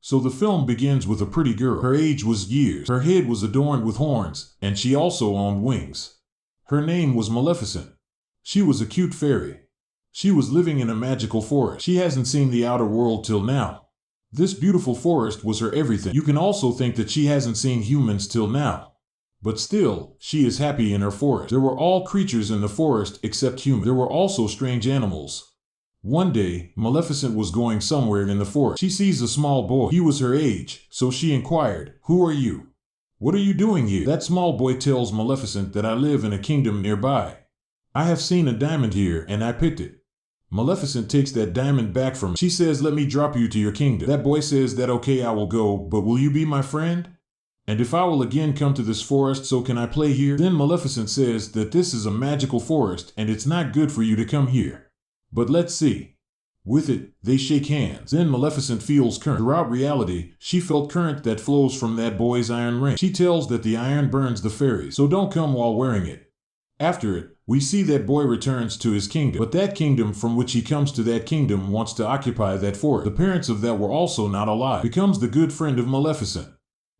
So the film begins with a pretty girl. Her age was years. Her head was adorned with horns, and she also owned wings. Her name was Maleficent. She was a cute fairy. She was living in a magical forest. She hasn't seen the outer world till now. This beautiful forest was her everything. You can also think that she hasn't seen humans till now. But still, she is happy in her forest. There were all creatures in the forest except humans. There were also strange animals. One day, Maleficent was going somewhere in the forest. She sees a small boy. He was her age, so she inquired, "Who are you? What are you doing here?" That small boy tells Maleficent that I live in a kingdom nearby. I have seen a diamond here and I picked it. Maleficent takes that diamond back from him. She says, "Let me drop you to your kingdom." That boy says that okay, I will go, but will you be my friend? And if I will again come to this forest, so can I play here? Then Maleficent says that this is a magical forest and it's not good for you to come here. But let's see. With it, they shake hands. Then Maleficent feels current. Throughout reality, she felt current that flows from that boy's iron ring. She tells that the iron burns the fairies, so don't come while wearing it. After it, we see that boy returns to his kingdom, but that kingdom from which he comes to that kingdom wants to occupy that forest. The parents of that were also not alive. Becomes the good friend of Maleficent.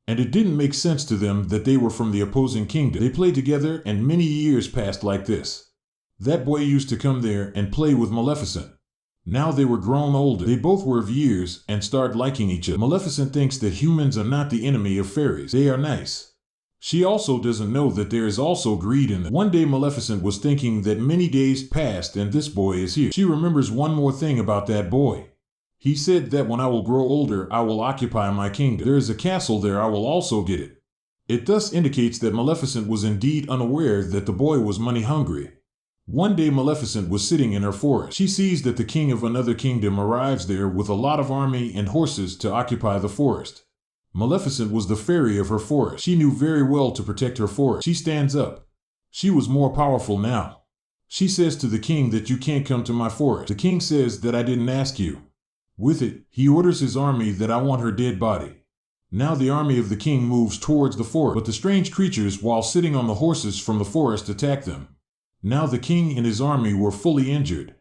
And it didn't make sense to them that they were from the opposing kingdom. They played together and many years passed like this. That boy used to come there and play with Maleficent. Now they were grown older. They both were of years and start liking each other. Maleficent thinks that humans are not the enemy of fairies. They are nice. She also doesn't know that there is also greed in them. One day Maleficent was thinking that many days passed and this boy is here. She remembers one more thing about that boy. He said that when I will grow older, I will occupy my kingdom. There is a castle there, I will also get it. It thus indicates that Maleficent was indeed unaware that the boy was money hungry. One day Maleficent was sitting in her forest. She sees that the king of another kingdom arrives there with a lot of army and horses to occupy the forest. Maleficent was the fairy of her forest. She knew very well to protect her forest. She stands up. She was more powerful now. She says to the king that you can't come to my forest. The king says that I didn't ask you. With it, he orders his army that I want her dead body. Now the army of the king moves towards the forest, but the strange creatures while sitting on the horses from the forest attack them. Now the king and his army were fully injured.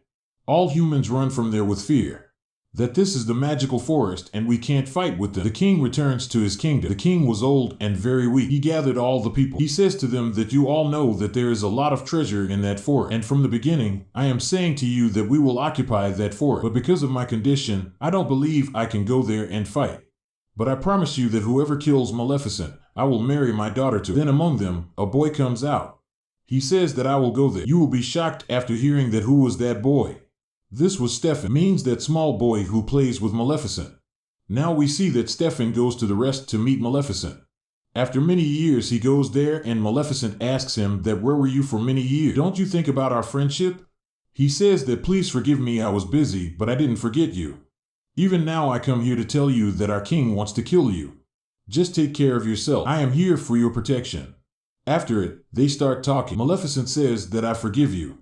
All humans run from there with fear. That this is the magical forest and we can't fight with them. The king returns to his kingdom. The king was old and very weak. He gathered all the people. He says to them that you all know that there is a lot of treasure in that forest. And from the beginning, I am saying to you that we will occupy that forest. But because of my condition, I don't believe I can go there and fight. But I promise you that whoever kills Maleficent, I will marry my daughter to. Then among them, a boy comes out. He says that I will go there. You will be shocked after hearing that who was that boy. This was Stefan, means that small boy who plays with Maleficent. Now we see that Stefan goes to the rest to meet Maleficent. After many years he goes there and Maleficent asks him that where were you for many years? Don't you think about our friendship? He says that please forgive me, I was busy, but I didn't forget you. Even now I come here to tell you that our king wants to kill you. Just take care of yourself. I am here for your protection. After it, they start talking. Maleficent says that I forgive you.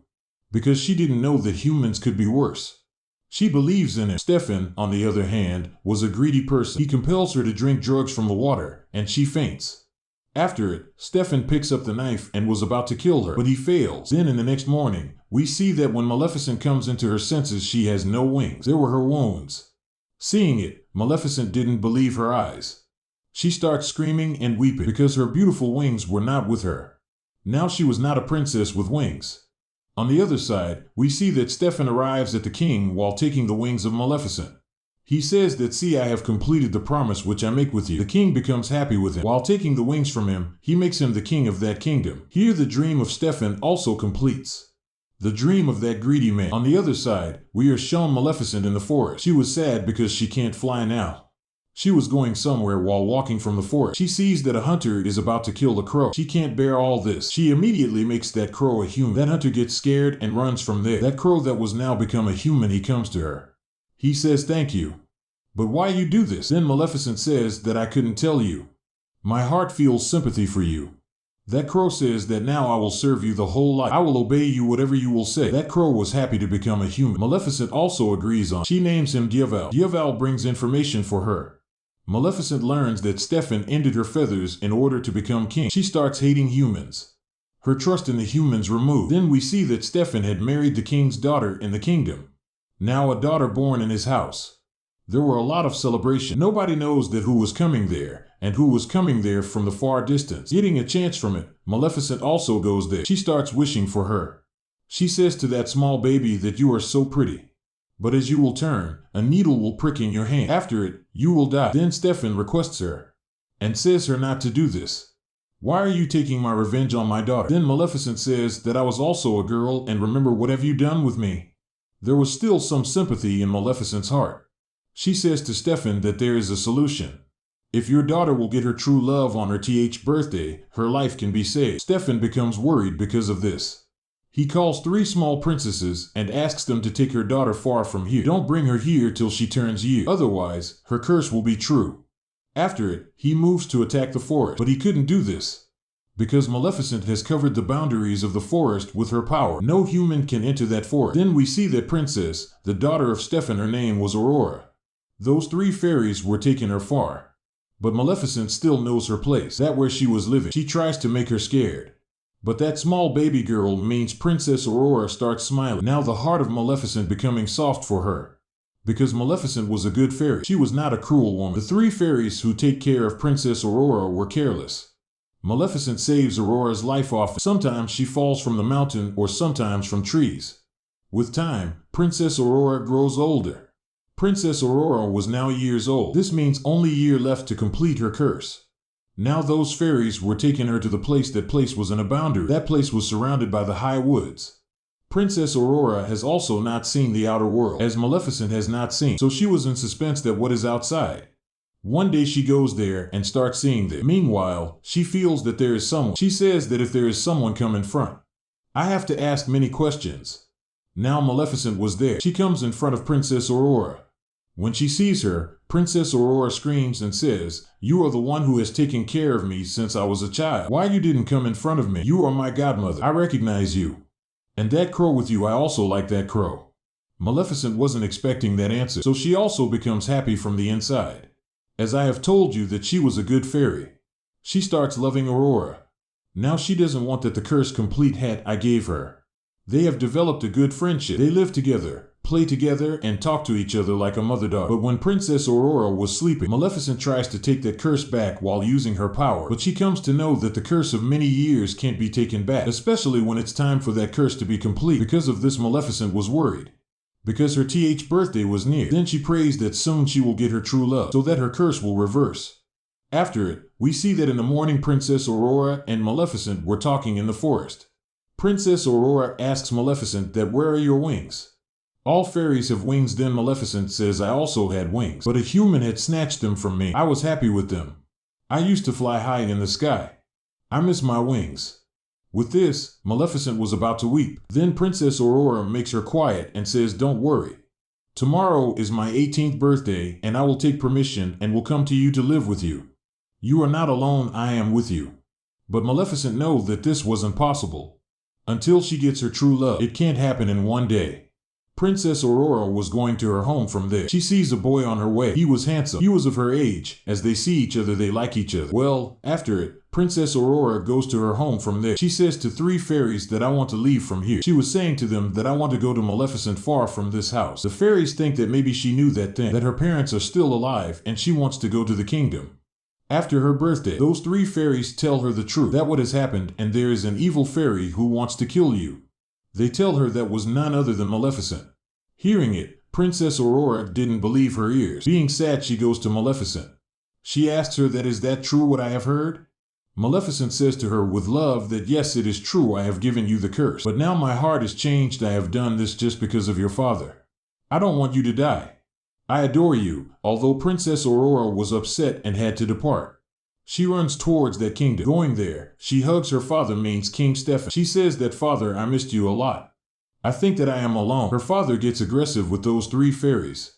Because she didn't know that humans could be worse. She believes in it. Stefan, on the other hand, was a greedy person. He compels her to drink drugs from the water, and she faints. After it, Stefan picks up the knife and was about to kill her, but he fails. Then in the next morning, we see that when Maleficent comes into her senses, she has no wings. There were her wounds. Seeing it, Maleficent didn't believe her eyes. She starts screaming and weeping because her beautiful wings were not with her. Now she was not a princess with wings. On the other side, we see that Stefan arrives at the king while taking the wings of Maleficent. He says that see, I have completed the promise which I make with you. The king becomes happy with him. While taking the wings from him, he makes him the king of that kingdom. Here the dream of Stefan also completes. The dream of that greedy man. On the other side, we are shown Maleficent in the forest. She was sad because she can't fly now. She was going somewhere while walking from the forest. She sees that a hunter is about to kill the crow. She can't bear all this. She immediately makes that crow a human. That hunter gets scared and runs from there. That crow that was now become a human, he comes to her. He says, thank you. But why you do this? Then Maleficent says that I couldn't tell you. My heart feels sympathy for you. That crow says that now I will serve you the whole life. I will obey you whatever you will say. That crow was happy to become a human. Maleficent also agrees on. She names him Dyaval. Dyaval brings information for her. Maleficent learns that Stefan ended her feathers in order to become king. She starts hating humans. Her trust in the humans removed. Then we see that Stefan had married the king's daughter in the kingdom. Now a daughter born in his house. There were a lot of celebration. Nobody knows that who was coming there, and who was coming there from the far distance. Getting a chance from it, Maleficent also goes there. She starts wishing for her. She says to that small baby that you are so pretty. But as you will turn, a needle will prick in your hand. After it, you will die. Then Stefan requests her, and says her not to do this. Why are you taking my revenge on my daughter? Then Maleficent says that I was also a girl, and remember what have you done with me? There was still some sympathy in Maleficent's heart. She says to Stefan that there is a solution. If your daughter will get her true love on her birthday, her life can be saved. Stefan becomes worried because of this. He calls 3 small princesses and asks them to take her daughter far from here. Don't bring her here till she turns year. Otherwise, her curse will be true. After it, he moves to attack the forest. But he couldn't do this, because Maleficent has covered the boundaries of the forest with her power. No human can enter that forest. Then we see that princess, the daughter of Stefan, her name was Aurora. Those 3 fairies were taking her far. But Maleficent still knows her place, that where she was living. She tries to make her scared. But that small baby girl means Princess Aurora starts smiling. Now the heart of Maleficent becoming soft for her. Because Maleficent was a good fairy. She was not a cruel woman. The 3 fairies who take care of Princess Aurora were careless. Maleficent saves Aurora's life often. Sometimes she falls from the mountain or sometimes from trees. With time, Princess Aurora grows older. Princess Aurora was now years old. This means only a year left to complete her curse. Now those fairies were taking her to the place. That place was in a boundary. That place was surrounded by the high woods. Princess Aurora has also not seen the outer world, as Maleficent has not seen, so she was in suspense that what is outside. One day she goes there and starts seeing there. Meanwhile, she feels that there is someone. She says that if there is someone come in front, I have to ask many questions. Now Maleficent was there. She comes in front of Princess Aurora. When she sees her, Princess Aurora screams and says, "You are the one who has taken care of me since I was a child. Why you didn't come in front of me? You are my godmother. I recognize you. And that crow with you, I also like that crow." Maleficent wasn't expecting that answer, so she also becomes happy from the inside. As I have told you that she was a good fairy. She starts loving Aurora. Now she doesn't want that the curse complete hat I gave her. They have developed a good friendship. They live together, play together, and talk to each other like a mother-daughter. But when Princess Aurora was sleeping, Maleficent tries to take that curse back while using her power. But she comes to know that the curse of many years can't be taken back, especially when it's time for that curse to be complete. Because of this, Maleficent was worried, because her birthday was near. Then she prays that soon she will get her true love, so that her curse will reverse. After it, we see that in the morning Princess Aurora and Maleficent were talking in the forest. Princess Aurora asks Maleficent that where are your wings? All fairies have wings. Then Maleficent says I also had wings, but a human had snatched them from me. I was happy with them. I used to fly high in the sky. I miss my wings. With this, Maleficent was about to weep. Then Princess Aurora makes her quiet and says, "Don't worry. Tomorrow is my 18th birthday, and I will take permission and will come to you to live with you. You are not alone, I am with you." But Maleficent knows that this wasn't possible. Until she gets her true love, it can't happen in one day. Princess Aurora was going to her home from there. She sees a boy on her way. He was handsome. He was of her age. As they see each other, they like each other. Well, after it, Princess Aurora goes to her home from there. She says to 3 fairies that I want to leave from here. She was saying to them that I want to go to Maleficent far from this house. The fairies think that maybe she knew that thing, that her parents are still alive and she wants to go to the kingdom. After her birthday, those 3 fairies tell her the truth, that what has happened, and there is an evil fairy who wants to kill you. They tell her that was none other than Maleficent. Hearing it, Princess Aurora didn't believe her ears. Being sad, she goes to Maleficent. She asks her that is that true what I have heard? Maleficent says to her with love that yes, it is true, I have given you the curse. But now my heart is changed. I have done this just because of your father. I don't want you to die. I adore you. Although Princess Aurora was upset and had to depart, she runs towards that kingdom. Going there, she hugs her father, means King Stefan. She says that, "Father, I missed you a lot. I think that I am alone." Her father gets aggressive with those 3 fairies.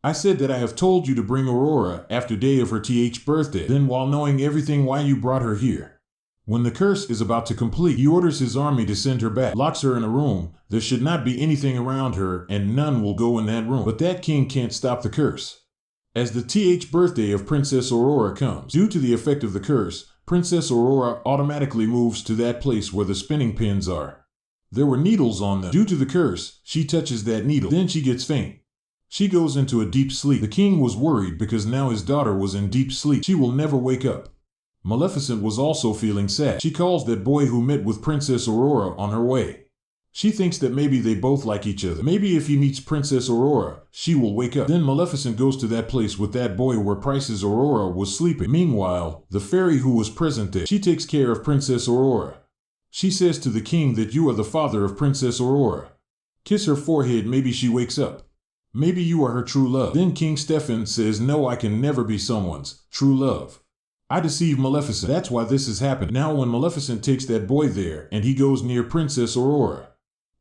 "I said that I have told you to bring Aurora after day of her birthday. Then while knowing everything why you brought her here. When the curse is about to complete, he orders his army to send her back, locks her in a room. There should not be anything around her and none will go in that room. But that king can't stop the curse. As the birthday of Princess Aurora comes, due to the effect of the curse, Princess Aurora automatically moves to that place where the spinning pins are. There were needles on them. Due to the curse, she touches that needle. Then she gets faint. She goes into a deep sleep. The king was worried because now his daughter was in deep sleep. She will never wake up. Maleficent was also feeling sad. She calls that boy who met with Princess Aurora on her way. She thinks that maybe they both like each other. Maybe if he meets Princess Aurora, she will wake up. Then Maleficent goes to that place with that boy where Princess Aurora was sleeping. Meanwhile, the fairy who was present there, she takes care of Princess Aurora. She says to the king that you are the father of Princess Aurora. Kiss her forehead, maybe she wakes up. Maybe you are her true love. Then King Stefan says, no, I can never be someone's true love. I deceive Maleficent. That's why this has happened. Now when Maleficent takes that boy there and he goes near Princess Aurora,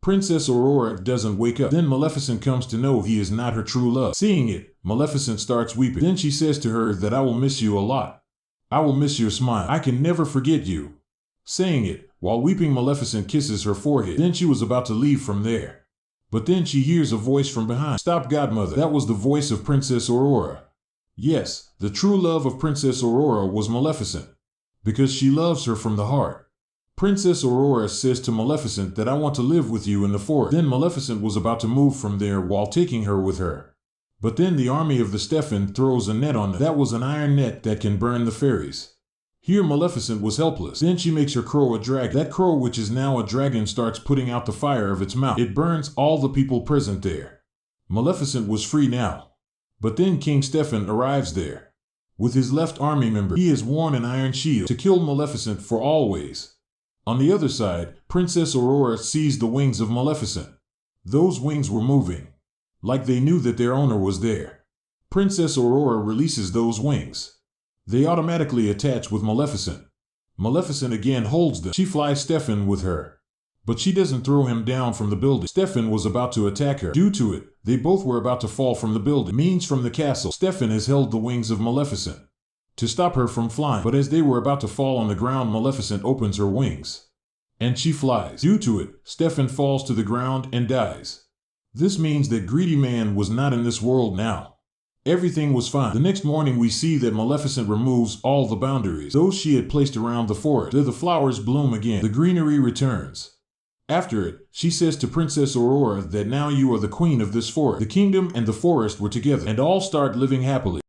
Princess Aurora doesn't wake up. Then Maleficent comes to know he is not her true love. Seeing it, Maleficent starts weeping. Then she says to her that I will miss you a lot. I will miss your smile. I can never forget you. Saying it, while weeping, Maleficent kisses her forehead. Then she was about to leave from there. But then she hears a voice from behind. Stop, godmother. That was the voice of Princess Aurora. Yes, the true love of Princess Aurora was Maleficent, because she loves her from the heart. Princess Aurora says to Maleficent that I want to live with you in the forest. Then Maleficent was about to move from there while taking her with her. But then the army of the Stefan throws a net on them. That was an iron net that can burn the fairies. Here Maleficent was helpless. Then she makes her crow a dragon. That crow, which is now a dragon, starts putting out the fire of its mouth. It burns all the people present there. Maleficent was free now. But then King Stefan arrives there. With his left army member, he has worn an iron shield to kill Maleficent for always. On the other side, Princess Aurora sees the wings of Maleficent. Those wings were moving, like they knew that their owner was there. Princess Aurora releases those wings. They automatically attach with Maleficent. Maleficent again holds them. She flies Stefan with her, but she doesn't throw him down from the building. Stefan was about to attack her. Due to it, they both were about to fall from the building. Means from the castle. Stefan has held the wings of Maleficent to stop her from flying. But as they were about to fall on the ground, Maleficent opens her wings, and she flies. Due to it, Stefan falls to the ground and dies. This means that Greedy Man was not in this world now. Everything was fine. The next morning we see that Maleficent removes all the boundaries, those she had placed around the forest. There the flowers bloom again. The greenery returns. After it, she says to Princess Aurora that now you are the queen of this forest. The kingdom and the forest were together, and all start living happily.